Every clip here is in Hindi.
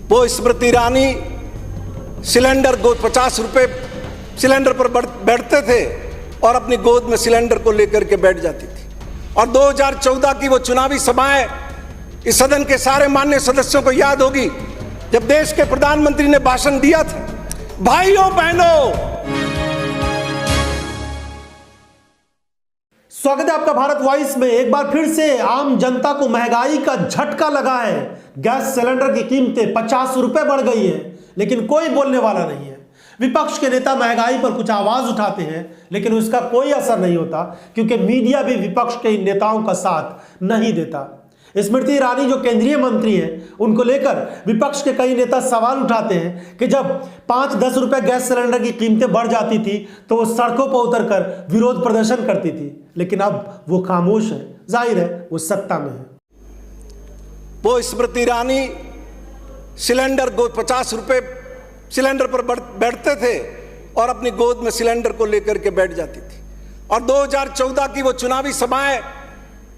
वो स्मृति ईरानी सिलेंडर गोद 50 रुपए सिलेंडर पर बैठते थे और अपनी गोद में सिलेंडर को लेकर के बैठ जाती थी। और 2014 की वो चुनावी सभाएं इस सदन के सारे माननीय सदस्यों को याद होगी, जब देश के प्रधानमंत्री ने भाषण दिया था, भाइयों बहनों। स्वागत है आपका भारत वॉइस में। एक बार फिर से आम जनता को महंगाई का झटका लगा है। गैस सिलेंडर की कीमतें 50 रुपए बढ़ गई है, लेकिन कोई बोलने वाला नहीं है। विपक्ष के नेता महंगाई पर कुछ आवाज उठाते हैं, लेकिन उसका कोई असर नहीं होता, क्योंकि मीडिया भी विपक्ष के इन नेताओं का साथ नहीं देता। स्मृति ईरानी जो केंद्रीय मंत्री हैं, उनको लेकर विपक्ष के कई नेता सवाल उठाते हैं कि जब 5-10 रुपए गैस सिलेंडर की कीमतें बढ़ जाती थी तो वो सड़कों पर उतरकर विरोध प्रदर्शन करती थी, लेकिन अब वो खामोश है। जाहिर है वो सत्ता में है। वो स्मृति ईरानी सिलेंडर गोद 50 रुपए सिलेंडर पर बैठते थे और अपनी गोद में सिलेंडर को लेकर के बैठ जाती थी। और 2014 की वो चुनावी सभाएं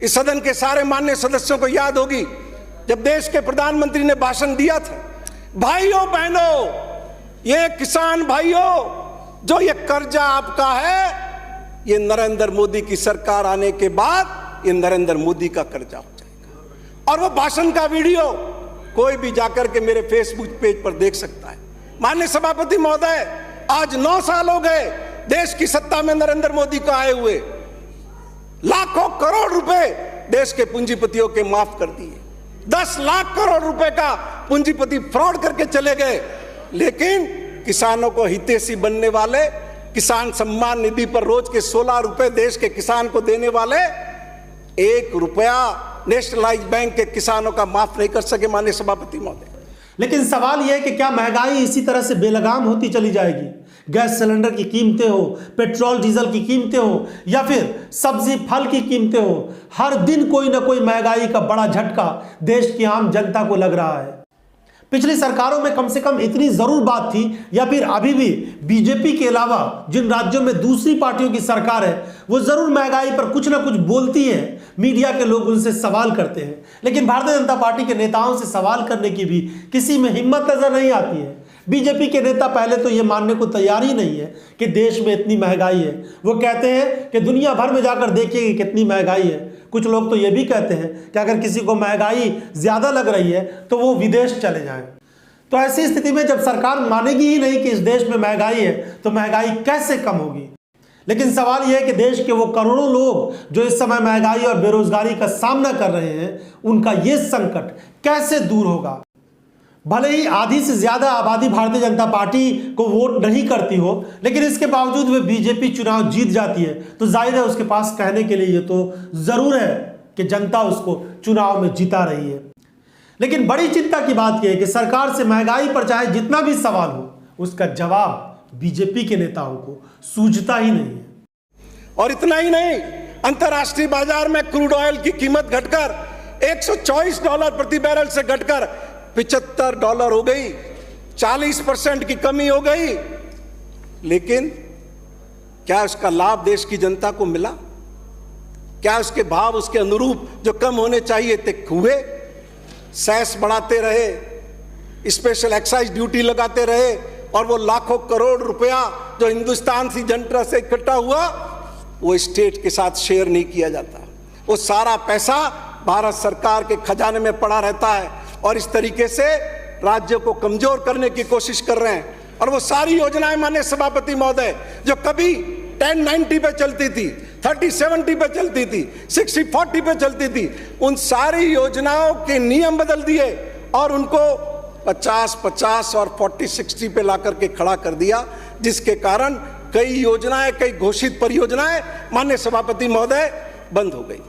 इस सदन के सारे माननीय सदस्यों को याद होगी, जब देश के प्रधानमंत्री ने भाषण दिया था, भाइयों बहनों, ये किसान भाइयों, जो ये कर्जा आपका है, ये नरेंद्र मोदी की सरकार आने के बाद ये नरेंद्र मोदी का कर्जा हो जाएगा। और वो भाषण का वीडियो कोई भी जाकर के मेरे फेसबुक पेज पर देख सकता है। माननीय सभापति महोदय, आज 9 साल हो गए देश की सत्ता में नरेंद्र मोदी को आए हुए। लाखों करोड़ रुपए देश के पूंजीपतियों के माफ कर दिए। 10 लाख करोड़ रुपए का पूंजीपति फ्रॉड करके चले गए, लेकिन किसानों को हितैषी बनने वाले, किसान सम्मान निधि पर रोज के 16 रुपए देश के किसान को देने वाले, 1 रुपया नेशनलाइज बैंक के किसानों का माफ नहीं कर सके माननीय सभापति महोदय। लेकिन सवाल यह है कि क्या महंगाई इसी तरह से बेलगाम होती चली जाएगी? गैस सिलेंडर की कीमतें हो, पेट्रोल डीजल की कीमतें हो, या फिर सब्जी फल की कीमतें हो, हर दिन कोई ना कोई महंगाई का बड़ा झटका देश की आम जनता को लग रहा है। पिछली सरकारों में कम से कम इतनी जरूर बात थी, या फिर अभी भी बीजेपी के अलावा जिन राज्यों में दूसरी पार्टियों की सरकार है, वो जरूर महंगाई पर कुछ ना कुछ बोलती है। मीडिया के लोग उनसे सवाल करते हैं, लेकिन भारतीय जनता पार्टी के नेताओं से सवाल करने की भी किसी में हिम्मत नजर नहीं आती है। बीजेपी के नेता पहले तो ये मानने को तैयार ही नहीं है कि देश में इतनी महंगाई है। वो कहते हैं कि दुनिया भर में जाकर देखिए कितनी महंगाई है। कुछ लोग तो ये भी कहते हैं कि अगर किसी को महंगाई ज्यादा लग रही है तो वो विदेश चले जाएं। तो ऐसी स्थिति में जब सरकार मानेगी ही नहीं कि इस देश में महंगाई है, तो महंगाई कैसे कम होगी? लेकिन सवाल यह है कि देश के वो करोड़ों लोग जो इस समय महंगाई और बेरोजगारी का सामना कर रहे हैं, उनका ये संकट कैसे दूर होगा? भले ही आधी से ज्यादा आबादी भारतीय जनता पार्टी को वोट नहीं करती हो, लेकिन इसके बावजूद वे बीजेपी चुनाव जीत जाती है, तो जाहिर है उसके पास कहने के लिए ये तो जरूर है कि जनता उसको चुनाव में जिता रही है। लेकिन बड़ी चिंता की बात यह है कि सरकार से महंगाई पर चाहे जितना भी सवाल हो, उसका जवाब बीजेपी के नेताओं को सूझता ही नहीं है। और इतना ही नहीं, अंतरराष्ट्रीय बाजार में क्रूड ऑयल की कीमत घटकर $124 प्रति बैरल से घटकर $75 हो गई। 40% की कमी हो गई। लेकिन क्या उसका लाभ देश की जनता को मिला? क्या उसके भाव उसके अनुरूप जो कम होने चाहिए थे हुए? सेस बढ़ाते रहे, स्पेशल एक्साइज ड्यूटी लगाते रहे, और वो लाखों करोड़ रुपया जो हिंदुस्तान से जनता से इकट्ठा हुआ, वो स्टेट के साथ शेयर नहीं किया जाता। वो सारा पैसा भारत सरकार के खजाने में पड़ा रहता है, और इस तरीके से राज्य को कमजोर करने की कोशिश कर रहे हैं। और वो सारी योजनाएं माननीय सभापति महोदय, जो कभी 10-90 पे चलती थी, 30-70 पे चलती थी, 60-40 पे चलती थी, उन सारी योजनाओं के नियम बदल दिए और उनको 50-50 और 40-60 पे ला करके खड़ा कर दिया, जिसके कारण कई योजनाएं, कई घोषित परियोजनाएं माननीय सभापति महोदय बंद हो गई।